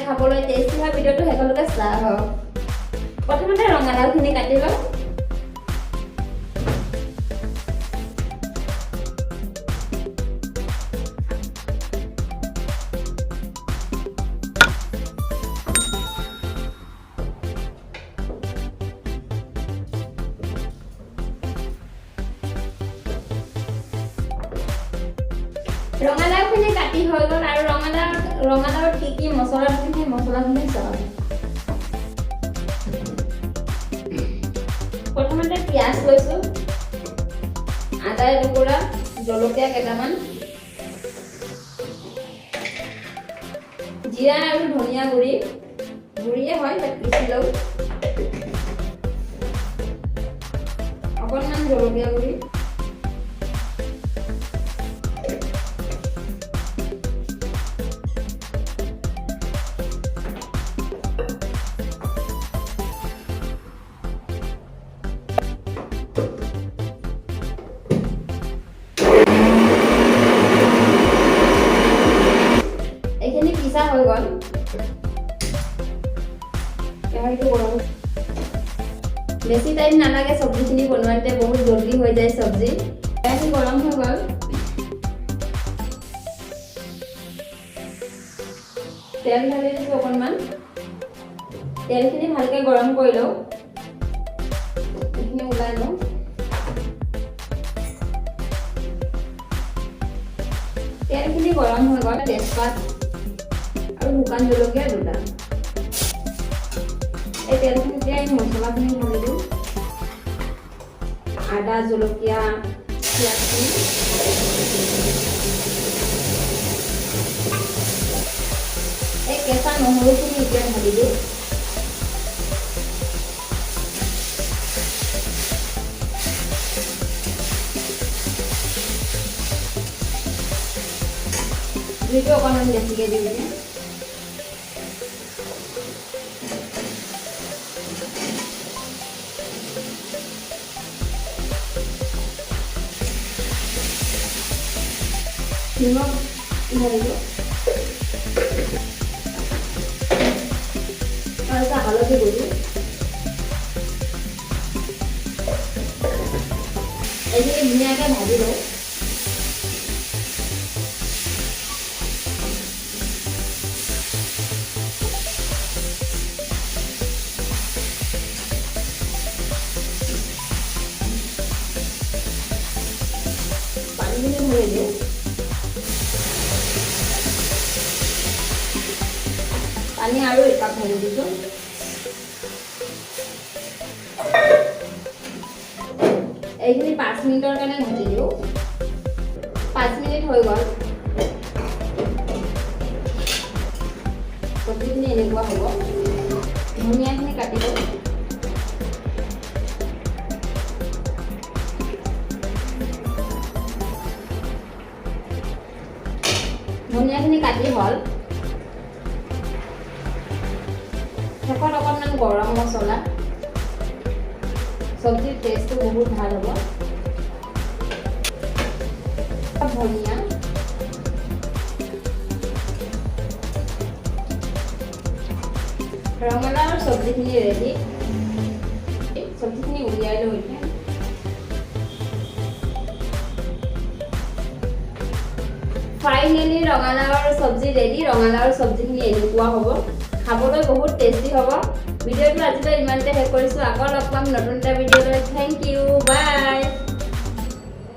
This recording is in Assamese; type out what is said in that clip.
খাবলৈ টেষ্টি হয় ভিডিঅ'টো শেষলৈকে চাই আহক। প্ৰথমতে ৰঙালাওখিনি কাটি লওঁ। ৰঙালাওখিনি কাটি হৈ গ'ল আৰু ৰঙালাওত কি মছলা দিম সেই মছলাখিনি চাওঁ। প্ৰথমতে পিঁয়াজ লৈছোঁ, আদা এটুকুৰা, জলকীয়া কেইটামান, জিৰা আৰু ধনিয়া গুড়িয়ে হয় তাত পিচি লওঁ, অকণমান জলকীয়া গুড়ি, এইখিনি পিছা হৈ গ'ল। কেৰাহীটো গৰম, বেছি টাইম নালাগে চব্জিখিনি বনোৱাতে, বহুত জলদি হৈ যায় চব্জি। কেৰাহী গৰম হৈ গ'ল, তেল ঢালি দিছোঁ অকণমান। তেলখিনি ভালকৈ গৰম কৰি লওঁ, এইখিনি ওলাই লওঁ। তেলখিনি গৰম হৈ গ'ল, তেজপাত আৰু শুকান জলকীয়া দুটা। এই তেলখিনিতে মছলাখিনি ঢালি দিওঁ, আদা, জলকীয়া, পিঁয়াজখিনি, এই কেঁচা নহৰুখিনি এতিয়া ঢালি দিওঁ। জুইটো অকণমান বেছিকৈ দিওঁ এতিয়া। নিমখ ঢালিলোঁ আৰু হালধি গুড়ি, এইখিনি ধুনীয়াকৈ ভাজি লওঁ। পানীখিনি ধৰি দিওঁ। পানী আৰু একাপ ঢালি দিছোঁ। এইখিনি 5 মিনিটৰ কাৰণে ভাজি দিওঁ। 5 মিনিট হৈ গ'ল। চব্জিখিনি এনেকুৱা হ'ব। ধনিয়াখিনি কাটি লওঁ। ধনিয়াখিনি কাটি হ'ল। শেষত অকণমান গৰম মছলা, চব্জিৰ টেষ্টটো বহুত ভাল হ'ব। ধনিয়া, ৰঙালাওৰ চব্জিখিনি ৰেডি। চব্জিখিনি উলিয়াই লওঁ এতিয়া। ফাইনেলি ৰঙালাওৰ চব্জি ৰেডি। ৰঙালাওৰ চব্জিখিনি এনেকুৱা হ'ব, খাবলৈ বহুত টেষ্টি হ'ব। ভিডিঅ'টো আজিলৈ ইমানতে শেষ কৰিছোঁ। আকৌ লগ পাম নতুন এটা ভিডিঅ'লৈ। থেংক ইউ, বাই।